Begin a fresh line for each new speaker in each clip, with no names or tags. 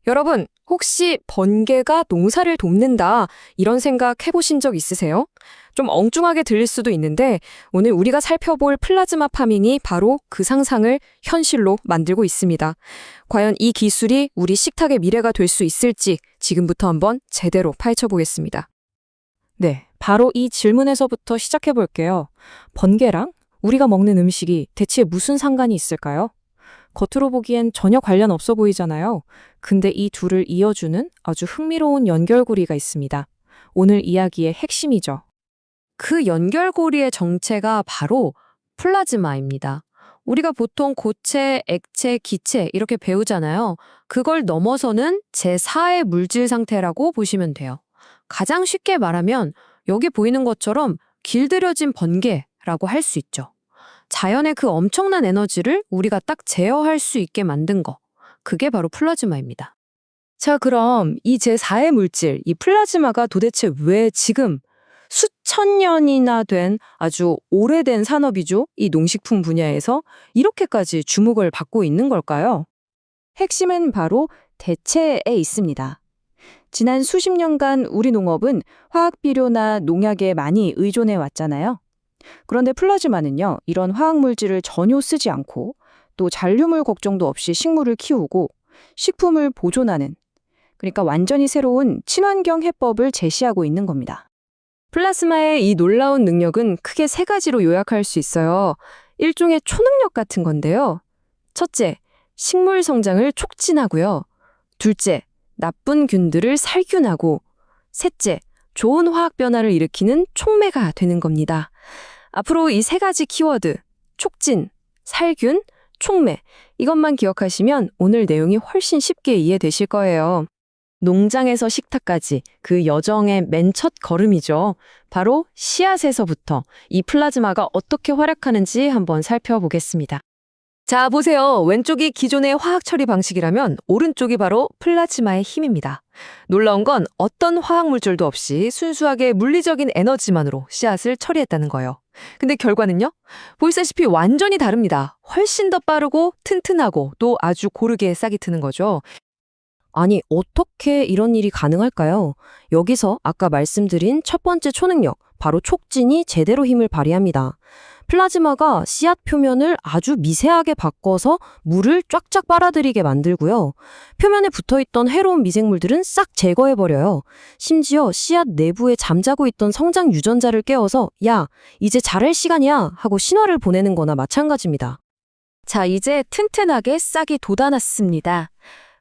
여러분, 혹시 번개가 농사를 돕는다, 이런 생각 해보신 적 있으세요? 좀 엉뚱하게 들릴 수도 있는데, 오늘 우리가 살펴볼 플라즈마 파밍이 바로 그 상상을 현실로 만들고 있습니다. 과연 이 기술이 우리 식탁의 미래가 될 수 있을지 지금부터 한번 제대로 파헤쳐보겠습니다.
네, 바로 이 질문에서부터 시작해 볼게요. 번개랑 우리가 먹는 음식이 대체 무슨 상관이 있을까요? 겉으로 보기엔 전혀 관련 없어 보이잖아요. 근데 이 둘을 이어주는 아주 흥미로운 연결고리가 있습니다. 오늘 이야기의 핵심이죠.
그 연결고리의 정체가 바로 플라즈마입니다. 우리가 보통 고체, 액체, 기체 이렇게 배우잖아요. 그걸 넘어서는 제4의 물질 상태라고 보시면 돼요. 가장 쉽게 말하면 여기 보이는 것처럼 길들여진 번개라고 할 수 있죠. 자연의 그 엄청난 에너지를 우리가 딱 제어할 수 있게 만든 거. 그게 바로 플라즈마입니다.
자, 그럼 이 제4의 물질, 이 플라즈마가 도대체 왜 지금 수천 년이나 된 아주 오래된 산업이죠? 이 농식품 분야에서 이렇게까지 주목을 받고 있는 걸까요? 핵심은 바로 대체에 있습니다. 지난 수십 년간 우리 농업은 화학 비료나 농약에 많이 의존해 왔잖아요. 그런데 플라즈마는요, 이런 화학 물질을 전혀 쓰지 않고 또 잔류물 걱정도 없이 식물을 키우고 식품을 보존하는, 그러니까 완전히 새로운 친환경 해법을 제시하고 있는 겁니다.
플라즈마의 이 놀라운 능력은 크게 세 가지로 요약할 수 있어요. 일종의 초능력 같은 건데요. 첫째, 식물 성장을 촉진하고요. 둘째, 나쁜 균들을 살균하고, 셋째, 좋은 화학 변화를 일으키는 촉매가 되는 겁니다. 앞으로 이 세 가지 키워드, 촉진, 살균, 촉매, 이것만 기억하시면 오늘 내용이 훨씬 쉽게 이해되실 거예요. 농장에서 식탁까지 그 여정의 맨 첫 걸음이죠. 바로 씨앗에서부터 이 플라즈마가 어떻게 활약하는지 한번 살펴보겠습니다. 자, 보세요. 왼쪽이 기존의 화학 처리 방식이라면 오른쪽이 바로 플라즈마의 힘입니다. 놀라운 건 어떤 화학 물질도 없이 순수하게 물리적인 에너지만으로 씨앗을 처리했다는 거예요. 근데 결과는요? 보시다시피 완전히 다릅니다. 훨씬 더 빠르고 튼튼하고 또 아주 고르게 싹이 트는 거죠.
아니, 어떻게 이런 일이 가능할까요? 여기서 아까 말씀드린 첫 번째 초능력, 바로 촉진이 제대로 힘을 발휘합니다. 플라즈마가 씨앗 표면을 아주 미세하게 바꿔서 물을 쫙쫙 빨아들이게 만들고요. 표면에 붙어있던 해로운 미생물들은 싹 제거해버려요. 심지어 씨앗 내부에 잠자고 있던 성장 유전자를 깨워서 야, 이제 자랄 시간이야 하고 신호를 보내는 거나 마찬가지입니다.
자, 이제 튼튼하게 싹이 돋아났습니다.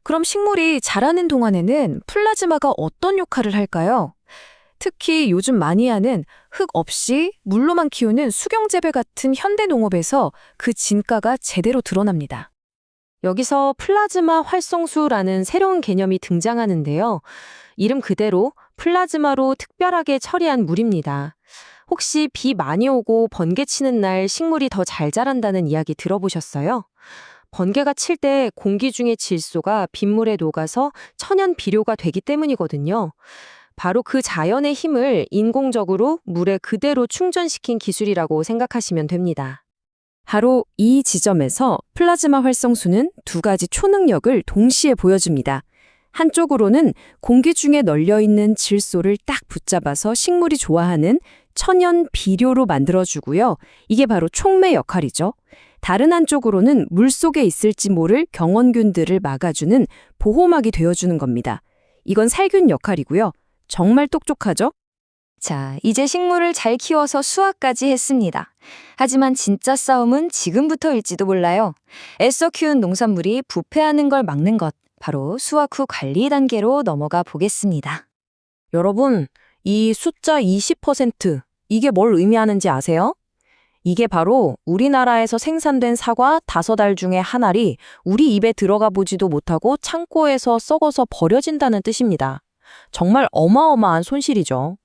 그럼 식물이 자라는 동안에는 플라즈마가 어떤 역할을 할까요? 특히 요즘 많이 하는 흙 없이 물로만 키우는 수경재배 같은 현대 농업에서 그 진가가 제대로 드러납니다.
여기서 플라즈마 활성수라는 새로운 개념이 등장하는데요. 이름 그대로 플라즈마로 특별하게 처리한 물입니다. 혹시 비 많이 오고 번개 치는 날 식물이 더 잘 자란다는 이야기 들어보셨어요? 번개가 칠 때 공기 중의 질소가 빗물에 녹아서 천연 비료가 되기 때문이거든요. 바로 그 자연의 힘을 인공적으로 물에 그대로 충전시킨 기술이라고 생각하시면 됩니다. 바로 이 지점에서 플라즈마 활성수는 두 가지 초능력을 동시에 보여줍니다. 한쪽으로는 공기 중에 널려있는 질소를 딱 붙잡아서 식물이 좋아하는 천연 비료로 만들어주고요. 이게 바로 촉매 역할이죠. 다른 한쪽으로는 물속에 있을지 모를 경원균들을 막아주는 보호막이 되어주는 겁니다. 이건 살균 역할이고요. 정말 똑똑하죠?
자, 이제 식물을 잘 키워서 수확까지 했습니다. 하지만 진짜 싸움은 지금부터일지도 몰라요. 애써 키운 농산물이 부패하는 걸 막는 것, 바로 수확 후 관리 단계로 넘어가 보겠습니다.
여러분, 이 숫자 20%, 이게 뭘 의미하는지 아세요? 이게 바로 우리나라에서 생산된 사과 5알 중에 한 알이 우리 입에 들어가 보지도 못하고 창고에서 썩어서 버려진다는 뜻입니다. 정말 어마어마한 손실이죠.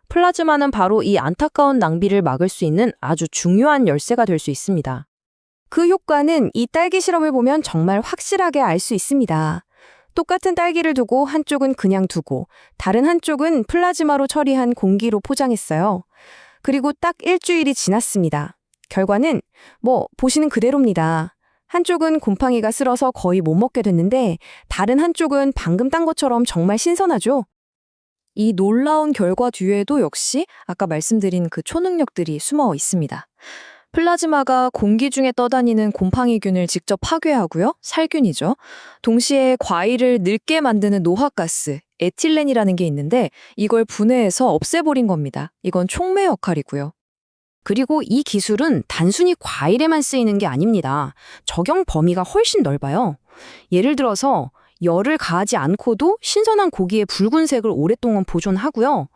플라즈마는 바로 이 안타까운 낭비를 막을 수 있는 아주 중요한 열쇠가 될 수 있습니다.
그 효과는 이 딸기 실험을 보면 정말 확실하게 알 수 있습니다. 똑같은 딸기를 두고 한쪽은 그냥 두고 다른 한쪽은 플라즈마로 처리한 공기로 포장했어요. 그리고 딱 일주일이 지났습니다. 결과는 보시는 그대로입니다.
한쪽은 곰팡이가 쓸어서 거의 못 먹게 됐는데 다른 한쪽은 방금 딴 것처럼 정말 신선하죠.
이 놀라운 결과 뒤에도 역시 아까 말씀드린 그 초능력들이 숨어 있습니다. 플라즈마가 공기 중에 떠다니는 곰팡이균을 직접 파괴하고요. 살균이죠. 동시에 과일을 늙게 만드는 노화가스, 에틸렌이라는 게 있는데 이걸 분해해서 없애버린 겁니다. 이건 촉매 역할이고요.
그리고 이 기술은 단순히 과일에만 쓰이는 게 아닙니다. 적용 범위가 훨씬 넓어요. 예를 들어서 열을 가하지 않고도 신선한 고기의 붉은색을 오랫동안 보존하고요.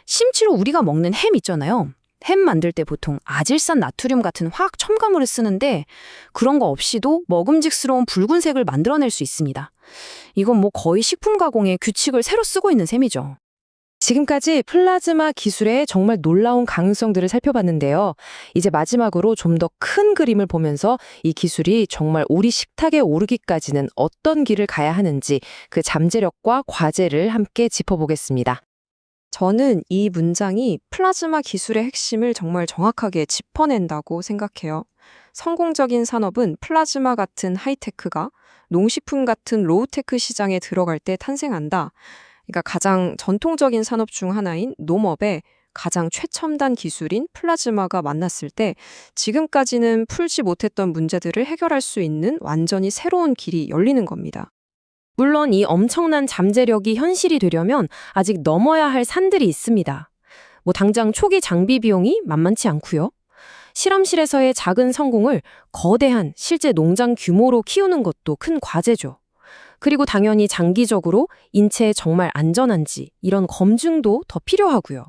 심지어 우리가 먹는 햄 있잖아요. 햄 만들 때 보통 아질산 나트륨 같은 화학 첨가물을 쓰는데 그런 거 없이도 먹음직스러운 붉은색을 만들어낼 수 있습니다. 이건 뭐 거의 식품 가공의 규칙을 새로 쓰고 있는 셈이죠.
지금까지 플라즈마 기술의 정말 놀라운 가능성들을 살펴봤는데요. 이제 마지막으로 좀 더 큰 그림을 보면서 이 기술이 정말 우리 식탁에 오르기까지는 어떤 길을 가야 하는지 그 잠재력과 과제를 함께 짚어보겠습니다.
저는 이 문장이 플라즈마 기술의 핵심을 정말 정확하게 짚어낸다고 생각해요. 성공적인 산업은 플라즈마 같은 하이테크가 농식품 같은 로우테크 시장에 들어갈 때 탄생한다. 그러니까 가장 전통적인 산업 중 하나인 농업에 가장 최첨단 기술인 플라즈마가 만났을 때 지금까지는 풀지 못했던 문제들을 해결할 수 있는 완전히 새로운 길이 열리는 겁니다.
물론 이 엄청난 잠재력이 현실이 되려면 아직 넘어야 할 산들이 있습니다. 뭐 당장 초기 장비 비용이 만만치 않고요. 실험실에서의 작은 성공을 거대한 실제 농장 규모로 키우는 것도 큰 과제죠. 그리고 당연히 장기적으로 인체에 정말 안전한지 이런 검증도 더 필요하고요.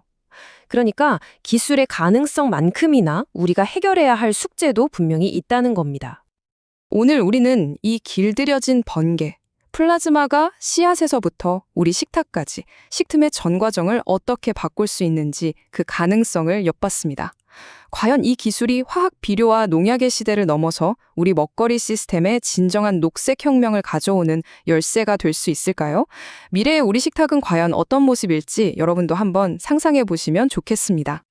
그러니까 기술의 가능성만큼이나 우리가 해결해야 할 숙제도 분명히 있다는 겁니다.
오늘 우리는 이 길들여진 번개, 플라즈마가 씨앗에서부터 우리 식탁까지 식품의 전 과정을 어떻게 바꿀 수 있는지 그 가능성을 엿봤습니다. 과연 이 기술이 화학 비료와 농약의 시대를 넘어서 우리 먹거리 시스템에 진정한 녹색 혁명을 가져오는 열쇠가 될 수 있을까요? 미래의 우리 식탁은 과연 어떤 모습일지 여러분도 한번 상상해 보시면 좋겠습니다.